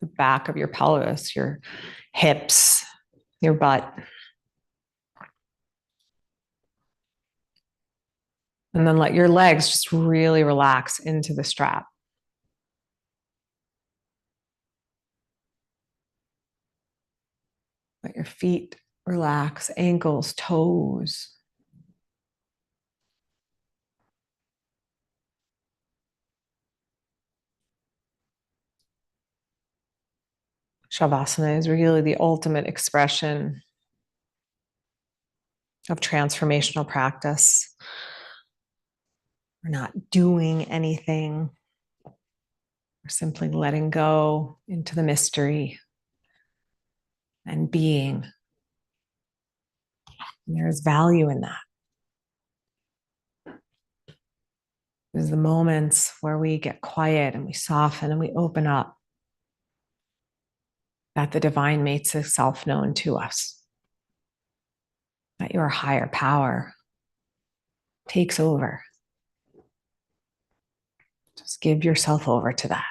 The back of your pelvis, your hips, your butt. And then let your legs just really relax into the strap. Let your feet relax, ankles, toes. Shavasana is really the ultimate expression of transformational practice. We're not doing anything. We're simply letting go into the mystery and being. And there is value in that. There's the moments where we get quiet and we soften and we open up, that the divine makes itself known to us, that your higher power takes over. Just give yourself over to that.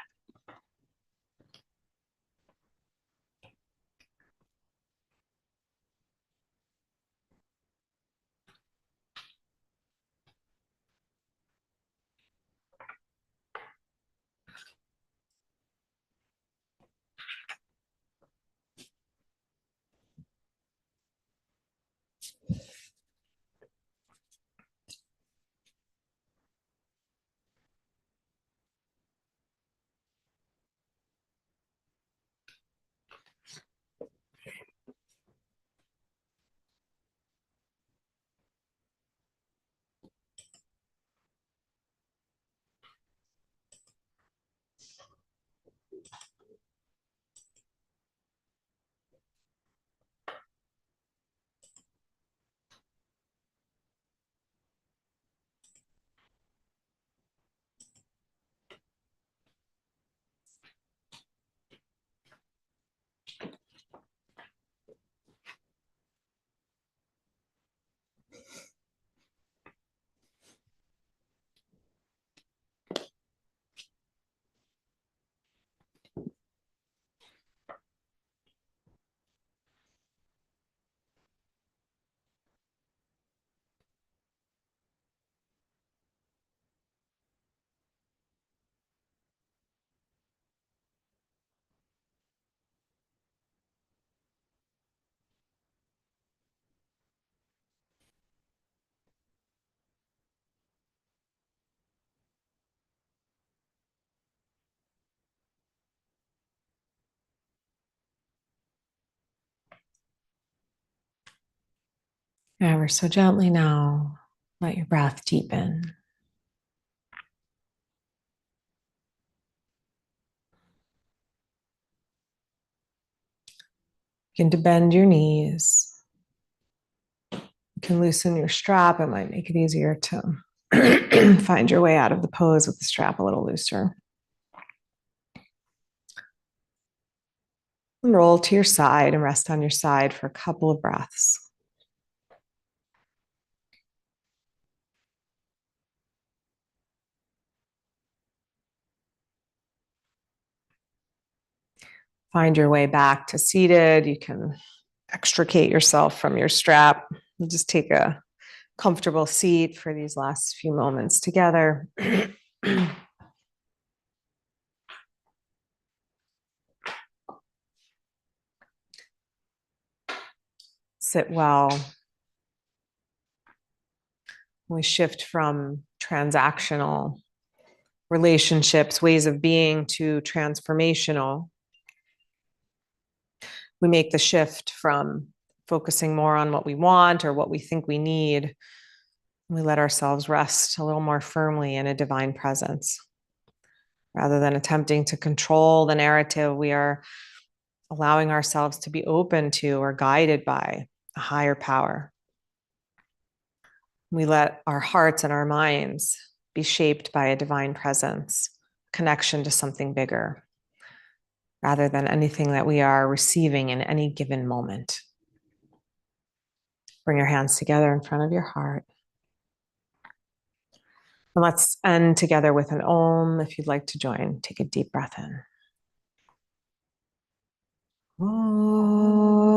Ever so gently now, let your breath deepen. Begin to bend your knees. You can loosen your strap. It might make it easier to find your way out of the pose with the strap a little looser. And roll to your side and rest on your side for a couple of breaths. Find your way back to seated. You can extricate yourself from your strap. You just take a comfortable seat for these last few moments together. Sit well. We shift from transactional relationships, ways of being, to transformational. We make the shift from focusing more on what we want or what we think we need. We let ourselves rest a little more firmly in a divine presence. Rather than attempting to control the narrative, we are allowing ourselves to be open to or guided by a higher power. We let our hearts and our minds be shaped by a divine presence, connection to something bigger, rather than anything that we are receiving in any given moment. Bring your hands together in front of your heart. And let's end together with an Om. If you'd like to join, take a deep breath in. Om.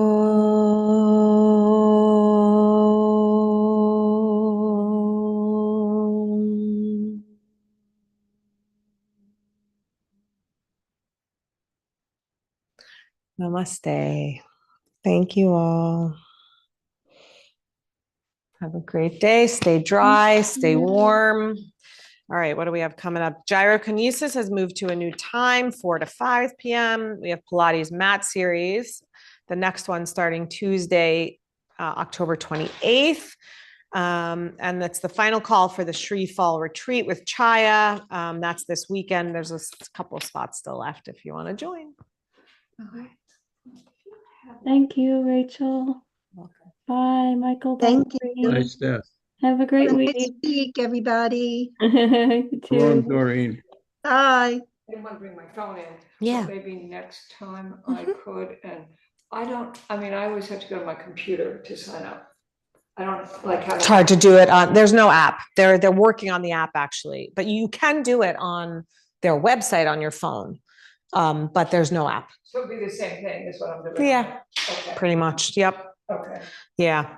Namaste. Thank you all. Have a great day. Stay dry, stay warm. All right, what do we have coming up? Gyrokinesis has moved to a new time, 4 to 5 p.m. We have Pilates mat series. The next one starting Tuesday, October 28th. And that's the final call for the Shri Fall Retreat with Chaya. That's this weekend. There's a couple of spots still left if you want to join. Okay. Thank you, Rachel. Welcome. Bye, Michael. Thank Bye, you. Maureen. Nice stuff. Have a great Have a week. nice week, everybody. You Go on, too. Doreen. Bye. I didn't want to bring my phone in. Yeah. So maybe next time I could, and I always have to go to my computer to sign up. I don't like have. It's hard to do it on, there's no app. They're working on the app actually, but you can do it on their website on your phone. But there's no app. So it'd be the same thing, is what I'm doing. Yeah. Okay, Pretty much. Yep. okay. Yeah.